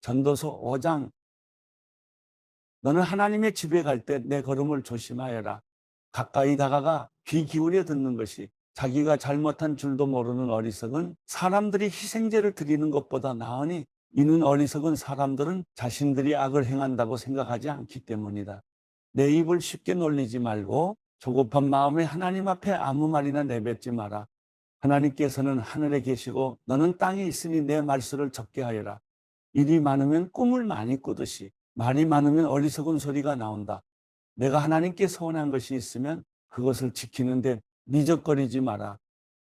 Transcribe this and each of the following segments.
전도서 5장. 너는 하나님의 집에 갈 때 내 걸음을 조심하여라. 가까이 다가가 귀 기울여 듣는 것이 자기가 잘못한 줄도 모르는 어리석은 사람들이 희생제를 드리는 것보다 나으니 이는 어리석은 사람들은 자신들이 악을 행한다고 생각하지 않기 때문이다. 내 입을 쉽게 놀리지 말고 조급한 마음에 하나님 앞에 아무 말이나 내뱉지 마라. 하나님께서는 하늘에 계시고 너는 땅에 있으니 내 말씀을 적게 하여라. 일이 많으면 꿈을 많이 꾸듯이 말이 많으면 어리석은 소리가 나온다. 내가 하나님께 서운한 것이 있으면 그것을 지키는데 미적거리지 마라.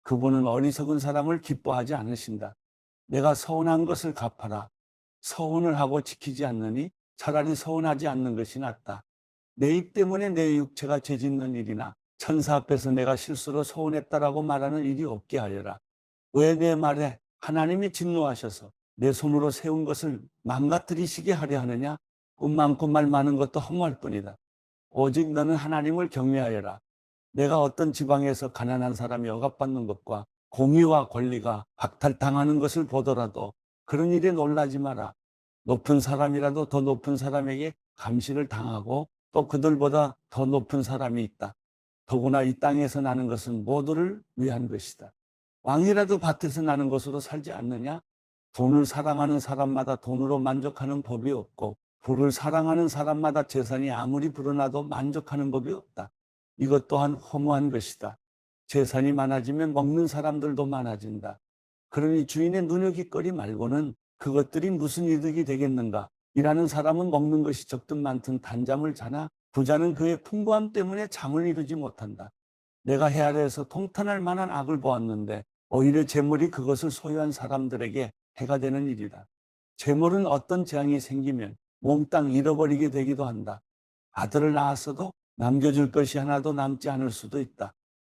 그분은 어리석은 사람을 기뻐하지 않으신다. 내가 서운한 것을 갚아라. 서운을 하고 지키지 않느니 차라리 서운하지 않는 것이 낫다. 내 입 때문에 내 육체가 죄짓는 일이나 천사 앞에서 내가 실수로 서운했다라고 말하는 일이 없게 하여라. 왜 내 말에 하나님이 진노하셔서 내 손으로 세운 것을 망가뜨리시게 하려 하느냐? 꿈 많고 말 많은 것도 허무할 뿐이다. 오직 너는 하나님을 경외하여라. 내가 어떤 지방에서 가난한 사람이 억압받는 것과 공의와 권리가 박탈당하는 것을 보더라도 그런 일에 놀라지 마라. 높은 사람이라도 더 높은 사람에게 감시를 당하고 또 그들보다 더 높은 사람이 있다. 더구나 이 땅에서 나는 것은 모두를 위한 것이다. 왕이라도 밭에서 나는 것으로 살지 않느냐? 돈을 사랑하는 사람마다 돈으로 만족하는 법이 없고 부를 사랑하는 사람마다 재산이 아무리 불어나도 만족하는 법이 없다. 이것 또한 허무한 것이다. 재산이 많아지면 먹는 사람들도 많아진다. 그러니 주인의 눈여깃거리 말고는 그것들이 무슨 이득이 되겠는가? 일하는 사람은 먹는 것이 적든 많든 단잠을 자나 부자는 그의 풍부함 때문에 잠을 이루지 못한다. 내가 해 아래에서 통탄할 만한 악을 보았는데 오히려 재물이 그것을 소유한 사람들에게 해가 되는 일이다. 재물은 어떤 재앙이 생기면 몽땅 잃어버리게 되기도 한다. 아들을 낳았어도 남겨줄 것이 하나도 남지 않을 수도 있다.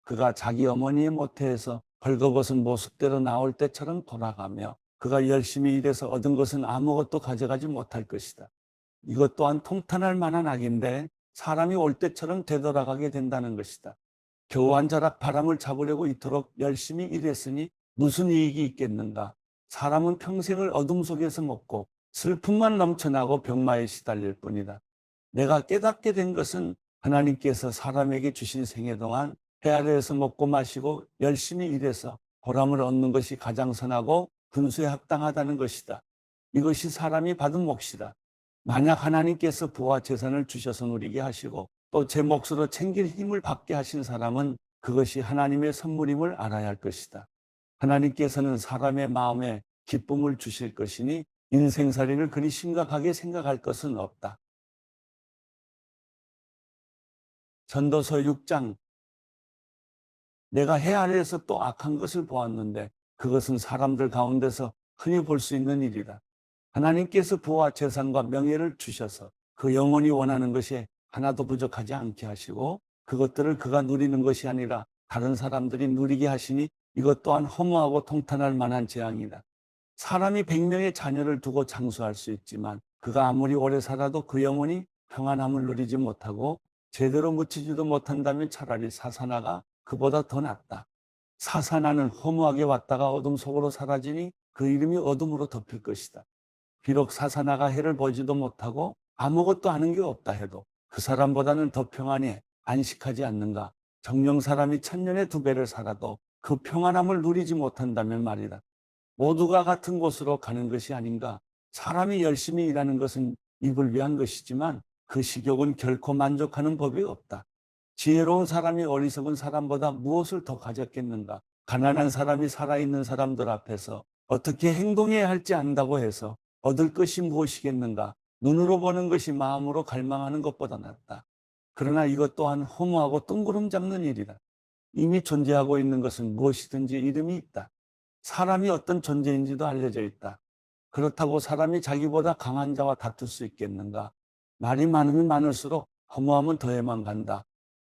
그가 자기 어머니의 모태에서 벌거벗은 모습대로 나올 때처럼 돌아가며 그가 열심히 일해서 얻은 것은 아무것도 가져가지 못할 것이다. 이것 또한 통탄할 만한 악인데 사람이 올 때처럼 되돌아가게 된다는 것이다. 겨우 한 자락 바람을 잡으려고 이토록 열심히 일했으니 무슨 이익이 있겠는가? 사람은 평생을 어둠 속에서 먹고 슬픔만 넘쳐나고 병마에 시달릴 뿐이다. 내가 깨닫게 된 것은 하나님께서 사람에게 주신 생애 동안 해 아래에서 먹고 마시고 열심히 일해서 보람을 얻는 것이 가장 선하고 분수에 합당하다는 것이다. 이것이 사람이 받은 몫이다. 만약 하나님께서 부와 재산을 주셔서 누리게 하시고 또 제 몫으로 챙길 힘을 받게 하신 사람은 그것이 하나님의 선물임을 알아야 할 것이다. 하나님께서는 사람의 마음에 기쁨을 주실 것이니 인생살이를 그리 심각하게 생각할 것은 없다. 전도서 6장. 내가 해 아래에서 또 악한 것을 보았는데 그것은 사람들 가운데서 흔히 볼 수 있는 일이다. 하나님께서 부와 재산과 명예를 주셔서 그 영혼이 원하는 것이 하나도 부족하지 않게 하시고 그것들을 그가 누리는 것이 아니라 다른 사람들이 누리게 하시니 이것 또한 허무하고 통탄할 만한 재앙이다. 사람이 100명의 자녀를 두고 장수할 수 있지만 그가 아무리 오래 살아도 그 영혼이 평안함을 누리지 못하고 제대로 묻히지도 못한다면 차라리 사사나가 그보다 더 낫다. 사사나는 허무하게 왔다가 어둠 속으로 사라지니 그 이름이 어둠으로 덮일 것이다. 비록 사사나가 해를 보지도 못하고 아무것도 아는 게 없다 해도 그 사람보다는 더 평안해 안식하지 않는가? 정령 사람이 천년에 2배를 살아도 그 평안함을 누리지 못한다면 말이다. 모두가 같은 곳으로 가는 것이 아닌가? 사람이 열심히 일하는 것은 입을 위한 것이지만 그 식욕은 결코 만족하는 법이 없다. 지혜로운 사람이 어리석은 사람보다 무엇을 더 가졌겠는가? 가난한 사람이 살아있는 사람들 앞에서 어떻게 행동해야 할지 안다고 해서 얻을 것이 무엇이겠는가? 눈으로 보는 것이 마음으로 갈망하는 것보다 낫다. 그러나 이것 또한 허무하고 뜬구름 잡는 일이다. 이미 존재하고 있는 것은 무엇이든지 이름이 있다. 사람이 어떤 존재인지도 알려져 있다. 그렇다고 사람이 자기보다 강한 자와 다툴 수 있겠는가? 말이 많으면 많을수록 허무함은 더해만 간다.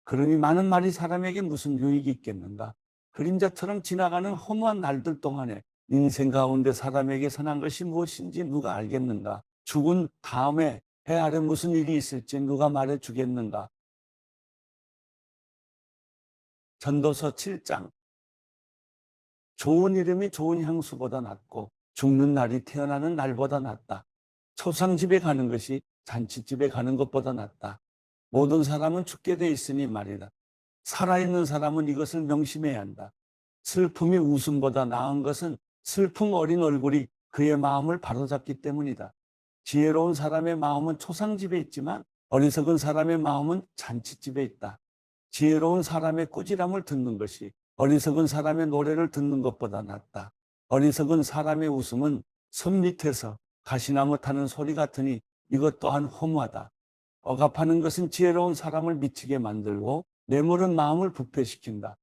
그러니 많은 말이 사람에게 무슨 유익이 있겠는가? 그림자처럼 지나가는 허무한 날들 동안에 인생 가운데 사람에게 선한 것이 무엇인지 누가 알겠는가? 죽은 다음에 해 아래 무슨 일이 있을지 누가 말해 주겠는가? 전도서 7장. 좋은 이름이 좋은 향수보다 낫고 죽는 날이 태어나는 날보다 낫다. 초상집에 가는 것이 잔치집에 가는 것보다 낫다. 모든 사람은 죽게 돼 있으니 말이다. 살아있는 사람은 이것을 명심해야 한다. 슬픔이 웃음보다 나은 것은 슬픔 어린 얼굴이 그의 마음을 바로잡기 때문이다. 지혜로운 사람의 마음은 초상집에 있지만 어리석은 사람의 마음은 잔치집에 있다. 지혜로운 사람의 꾸지람을 듣는 것이 어리석은 사람의 노래를 듣는 것보다 낫다. 어리석은 사람의 웃음은 손 밑에서 가시나무 타는 소리 같으니 이것 또한 허무하다. 억압하는 것은 지혜로운 사람을 미치게 만들고 뇌물은 마음을 부패시킨다.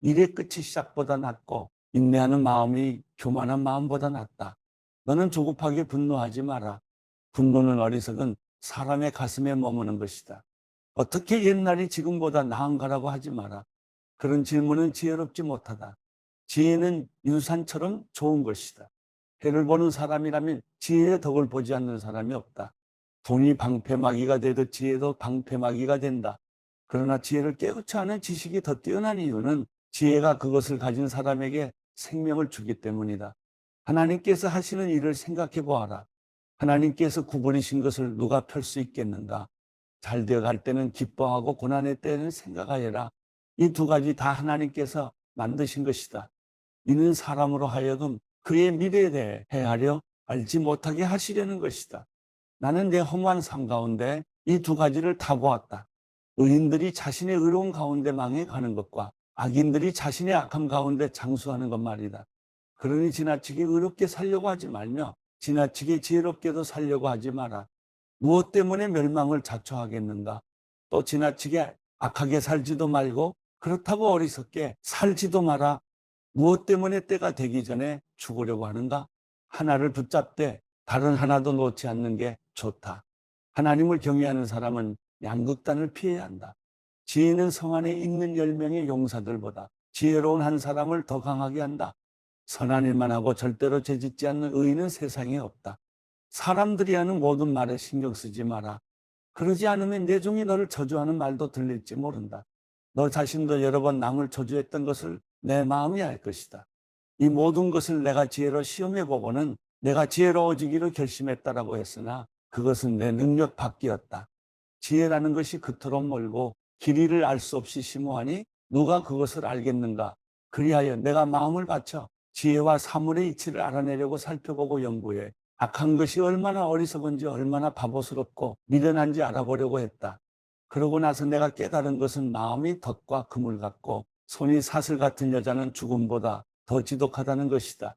일의 끝이 시작보다 낫고 인내하는 마음이 교만한 마음보다 낫다. 너는 조급하게 분노하지 마라. 분노는 어리석은 사람의 가슴에 머무는 것이다. 어떻게 옛날이 지금보다 나은가라고 하지 마라. 그런 질문은 지혜롭지 못하다. 지혜는 유산처럼 좋은 것이다. 해를 보는 사람이라면 지혜의 덕을 보지 않는 사람이 없다. 돈이 방패막이가 되듯 지혜도 방패막이가 된다. 그러나 지혜를 깨우치 않은 지식이 더 뛰어난 이유는 지혜가 그것을 가진 사람에게 생명을 주기 때문이다. 하나님께서 하시는 일을 생각해 보아라. 하나님께서 구부리신 것을 누가 펼 수 있겠는가? 잘 되어갈 때는 기뻐하고 고난의 때는 생각하여라. 이 두 가지 다 하나님께서 만드신 것이다. 이는 사람으로 하여금 그의 미래에 대해 헤아려 알지 못하게 하시려는 것이다. 나는 내 허무한 삶 가운데 이 두 가지를 다 보았다. 의인들이 자신의 의로운 가운데 망해가는 것과 악인들이 자신의 악함 가운데 장수하는 것 말이다. 그러니 지나치게 의롭게 살려고 하지 말며 지나치게 지혜롭게도 살려고 하지 마라. 무엇 때문에 멸망을 자초하겠는가? 또 지나치게 악하게 살지도 말고 그렇다고 어리석게 살지도 마라. 무엇 때문에 때가 되기 전에 죽으려고 하는가? 하나를 붙잡되 다른 하나도 놓지 않는 게 좋다. 하나님을 경외하는 사람은 양극단을 피해야 한다. 지혜는 성 안에 있는 10명의 용사들보다 지혜로운 한 사람을 더 강하게 한다. 선한 일만 하고 절대로 죄짓지 않는 의인은 세상에 없다. 사람들이 하는 모든 말에 신경 쓰지 마라. 그러지 않으면 내 종이 너를 저주하는 말도 들릴지 모른다. 너 자신도 여러 번 남을 저주했던 것을 내 마음이 알 것이다. 이 모든 것을 내가 지혜로 시험해 보고는 내가 지혜로워지기로 결심했다라고 했으나 그것은 내 능력 밖이었다. 지혜라는 것이 그토록 멀고 길이를 알 수 없이 심오하니 누가 그것을 알겠는가? 그리하여 내가 마음을 바쳐 지혜와 사물의 이치를 알아내려고 살펴보고 연구해 악한 것이 얼마나 어리석은지 얼마나 바보스럽고 미련한지 알아보려고 했다. 그러고 나서 내가 깨달은 것은 마음이 덫과 그물 같고 손이 사슬 같은 여자는 죽음보다 더 지독하다는 것이다.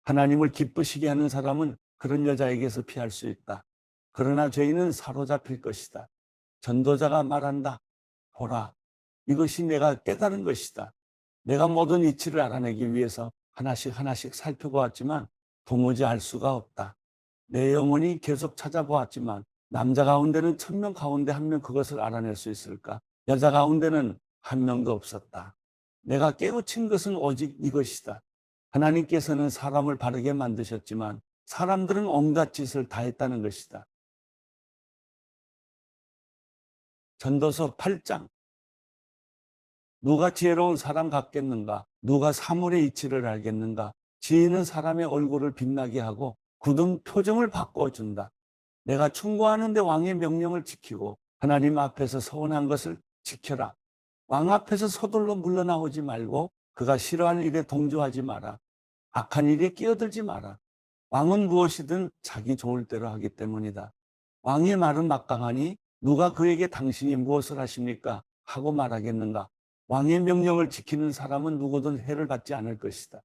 하나님을 기쁘시게 하는 사람은 그런 여자에게서 피할 수 있다. 그러나 죄인은 사로잡힐 것이다. 전도자가 말한다. 보라, 이것이 내가 깨달은 것이다. 내가 모든 이치를 알아내기 위해서 하나씩 하나씩 살펴보았지만 도무지 알 수가 없다. 내 영혼이 계속 찾아보았지만 남자 가운데는 1000명 가운데 1명 그것을 알아낼 수 있을까? 여자 가운데는 1명도 없었다. 내가 깨우친 것은 오직 이것이다. 하나님께서는 사람을 바르게 만드셨지만 사람들은 온갖 짓을 다 했다는 것이다. 전도서 8장. 누가 지혜로운 사람 같겠는가? 누가 사물의 이치를 알겠는가? 지혜는 사람의 얼굴을 빛나게 하고 굳은 표정을 바꿔준다. 내가 충고하는데 왕의 명령을 지키고 하나님 앞에서 서운한 것을 지켜라. 왕 앞에서 서둘러 물러나오지 말고 그가 싫어하는 일에 동조하지 마라. 악한 일에 끼어들지 마라. 왕은 무엇이든 자기 좋을 대로 하기 때문이다. 왕의 말은 막강하니 누가 그에게 당신이 무엇을 하십니까? 하고 말하겠는가? 왕의 명령을 지키는 사람은 누구든 해를 받지 않을 것이다.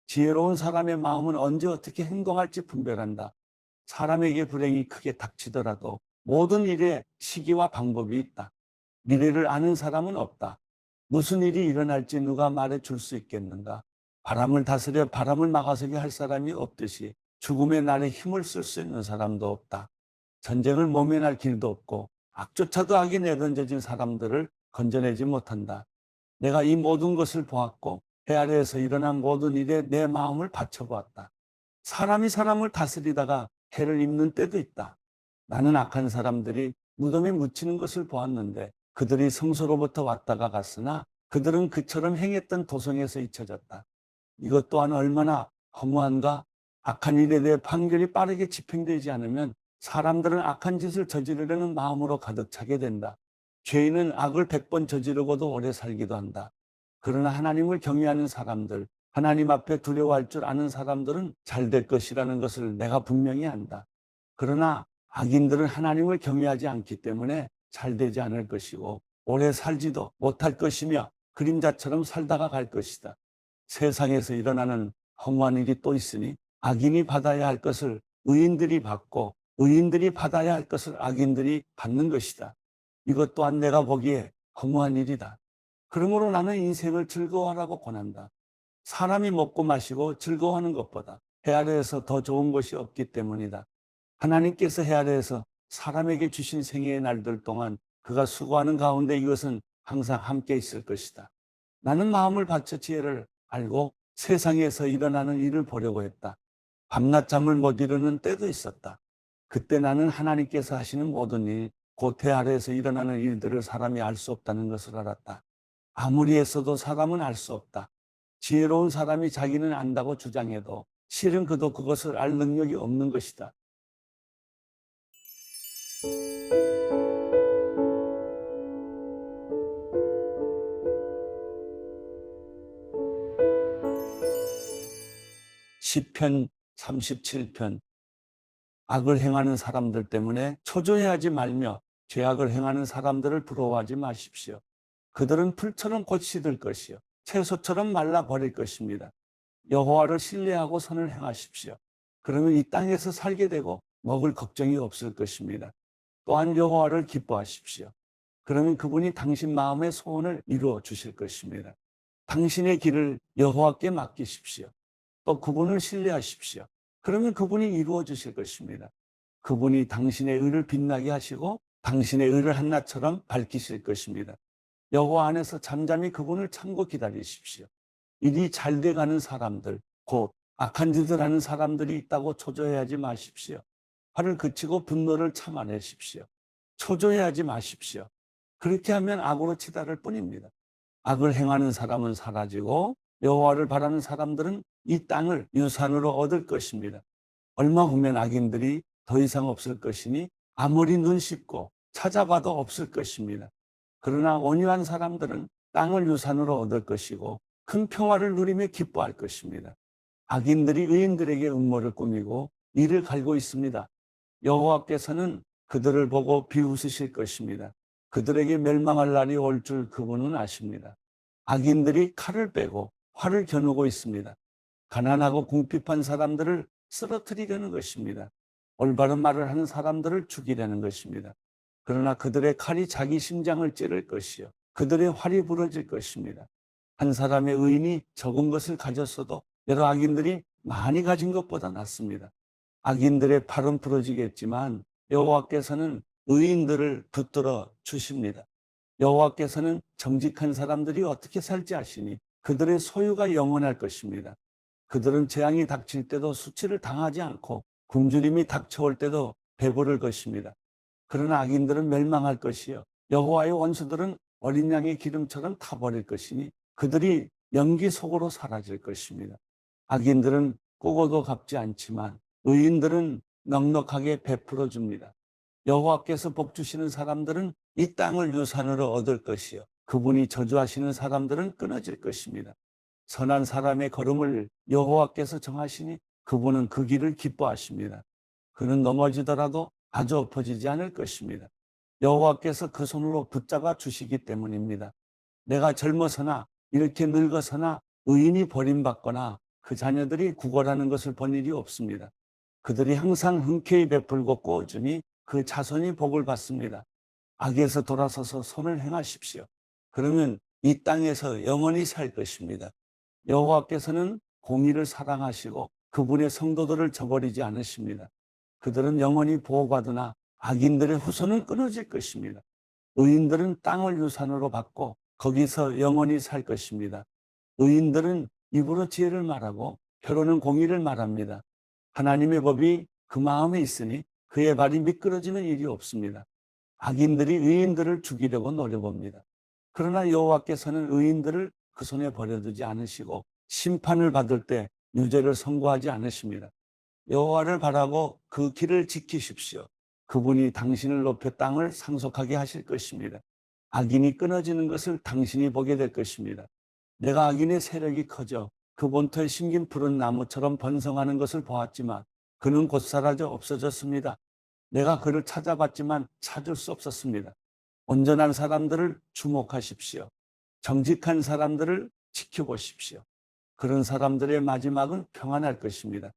지혜로운 사람의 마음은 언제 어떻게 행동할지 분별한다. 사람에게 불행이 크게 닥치더라도 모든 일에 시기와 방법이 있다. 미래를 아는 사람은 없다. 무슨 일이 일어날지 누가 말해줄 수 있겠는가? 바람을 다스려 바람을 막아서게 할 사람이 없듯이 죽음의 날에 힘을 쓸 수 있는 사람도 없다. 전쟁을 모면할 길도 없고 악조차도 악에 내던져진 사람들을 건져내지 못한다. 내가 이 모든 것을 보았고 해 아래에서 일어난 모든 일에 내 마음을 바쳐보았다. 사람이 사람을 다스리다가 해를 입는 때도 있다. 나는 악한 사람들이 무덤에 묻히는 것을 보았는데 그들이 성소로부터 왔다가 갔으나 그들은 그처럼 행했던 도성에서 잊혀졌다. 이것 또한 얼마나 허무한가? 악한 일에 대해 판결이 빠르게 집행되지 않으면 사람들은 악한 짓을 저지르려는 마음으로 가득 차게 된다. 죄인은 악을 100번 저지르고도 오래 살기도 한다. 그러나 하나님을 경외하는 사람들, 하나님 앞에 두려워할 줄 아는 사람들은 잘 될 것이라는 것을 내가 분명히 안다. 그러나 악인들은 하나님을 경외하지 않기 때문에 잘 되지 않을 것이고 오래 살지도 못할 것이며 그림자처럼 살다가 갈 것이다. 세상에서 일어나는 허무한 일이 또 있으니 악인이 받아야 할 것을 의인들이 받고 의인들이 받아야 할 것을 악인들이 받는 것이다. 이것 또한 내가 보기에 허무한 일이다. 그러므로 나는 인생을 즐거워하라고 권한다. 사람이 먹고 마시고 즐거워하는 것보다 해 아래에서 더 좋은 것이 없기 때문이다. 하나님께서 해 아래에서 사람에게 주신 생애의 날들 동안 그가 수고하는 가운데 이것은 항상 함께 있을 것이다. 나는 마음을 바쳐 지혜를 알고 세상에서 일어나는 일을 보려고 했다. 밤낮 잠을 못 이루는 때도 있었다. 그때 나는 하나님께서 하시는 모든 일, 곧 해 아래에서 일어나는 일들을 사람이 알 수 없다는 것을 알았다. 아무리 애써도 사람은 알 수 없다. 지혜로운 사람이 자기는 안다고 주장해도 실은 그도 그것을 알 능력이 없는 것이다. 시편 37편. 악을 행하는 사람들 때문에 초조해하지 말며 죄악을 행하는 사람들을 부러워하지 마십시오. 그들은 풀처럼 곧 시들 것이요 채소처럼 말라 버릴 것입니다. 여호와를 신뢰하고 선을 행하십시오. 그러면 이 땅에서 살게 되고 먹을 걱정이 없을 것입니다. 또한 여호와를 기뻐하십시오. 그러면 그분이 당신 마음의 소원을 이루어 주실 것입니다. 당신의 길을 여호와께 맡기십시오. 또 그분을 신뢰하십시오. 그러면 그분이 이루어 주실 것입니다. 그분이 당신의 의를 빛나게 하시고 당신의 의를 한낮처럼 밝히실 것입니다. 여호와 안에서 잠잠히 그분을 참고 기다리십시오. 일이 잘 돼가는 사람들, 곧 악한 짓을 하는 사람들이 있다고 초조해하지 마십시오. 화를 그치고 분노를 참아내십시오. 초조해하지 마십시오. 그렇게 하면 악으로 치달을 뿐입니다. 악을 행하는 사람은 사라지고 여호와를 바라는 사람들은 이 땅을 유산으로 얻을 것입니다. 얼마 후면 악인들이 더 이상 없을 것이니 아무리 눈 씻고 찾아봐도 없을 것입니다. 그러나 온유한 사람들은 땅을 유산으로 얻을 것이고 큰 평화를 누리며 기뻐할 것입니다. 악인들이 의인들에게 음모를 꾸미고 이를 갈고 있습니다. 여호와께서는 그들을 보고 비웃으실 것입니다. 그들에게 멸망할 날이 올 줄 그분은 아십니다. 악인들이 칼을 빼고 활을 겨누고 있습니다. 가난하고 궁핍한 사람들을 쓰러뜨리려는 것입니다. 올바른 말을 하는 사람들을 죽이려는 것입니다. 그러나 그들의 칼이 자기 심장을 찌를 것이요 그들의 활이 부러질 것입니다. 한 사람의 의인이 적은 것을 가졌어도 여러 악인들이 많이 가진 것보다 낫습니다. 악인들의 팔은 부러지겠지만 여호와께서는 의인들을 붙들어 주십니다. 여호와께서는 정직한 사람들이 어떻게 살지 아시니 그들의 소유가 영원할 것입니다. 그들은 재앙이 닥칠 때도 수치를 당하지 않고 굶주림이 닥쳐올 때도 배부를 것입니다. 그러나 악인들은 멸망할 것이요 여호와의 원수들은 어린 양의 기름처럼 타버릴 것이니 그들이 연기 속으로 사라질 것입니다. 악인들은 꾸고도 갚지 않지만 의인들은 넉넉하게 베풀어 줍니다. 여호와께서 복 주시는 사람들은 이 땅을 유산으로 얻을 것이요 그분이 저주하시는 사람들은 끊어질 것입니다. 선한 사람의 걸음을 여호와께서 정하시니 그분은 그 길을 기뻐하십니다. 그는 넘어지더라도 아주 엎어지지 않을 것입니다. 여호와께서 그 손으로 붙잡아 주시기 때문입니다. 내가 젊어서나 이렇게 늙어서나 의인이 버림받거나 그 자녀들이 구걸하는 것을 본 일이 없습니다. 그들이 항상 흔쾌히 베풀고 꾸어주니 그 자손이 복을 받습니다. 악에서 돌아서서 선을 행하십시오. 그러면 이 땅에서 영원히 살 것입니다. 여호와께서는 공의를 사랑하시고 그분의 성도들을 저버리지 않으십니다. 그들은 영원히 보호받으나 악인들의 후손은 끊어질 것입니다. 의인들은 땅을 유산으로 받고 거기서 영원히 살 것입니다. 의인들은 입으로 지혜를 말하고 혀로는 공의를 말합니다. 하나님의 법이 그 마음에 있으니 그의 발이 미끄러지는 일이 없습니다. 악인들이 의인들을 죽이려고 노려봅니다. 그러나 여호와께서는 의인들을 그 손에 버려두지 않으시고 심판을 받을 때 유죄를 선고하지 않으십니다. 여호와를 바라고 그 길을 지키십시오. 그분이 당신을 높여 땅을 상속하게 하실 것입니다. 악인이 끊어지는 것을 당신이 보게 될 것입니다. 내가 악인의 세력이 커져 그 본토에 심긴 푸른 나무처럼 번성하는 것을 보았지만 그는 곧 사라져 없어졌습니다. 내가 그를 찾아봤지만 찾을 수 없었습니다. 온전한 사람들을 주목하십시오. 정직한 사람들을 지켜보십시오. 그런 사람들의 마지막은 평안할 것입니다.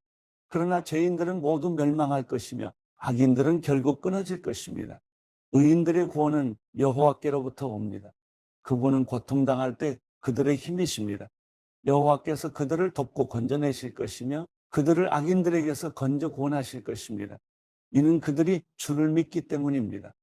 그러나 죄인들은 모두 멸망할 것이며 악인들은 결국 끊어질 것입니다. 의인들의 구원은 여호와께로부터 옵니다. 그분은 고통당할 때 그들의 힘이십니다. 여호와께서 그들을 돕고 건져내실 것이며 그들을 악인들에게서 건져 구원하실 것입니다. 이는 그들이 주를 믿기 때문입니다.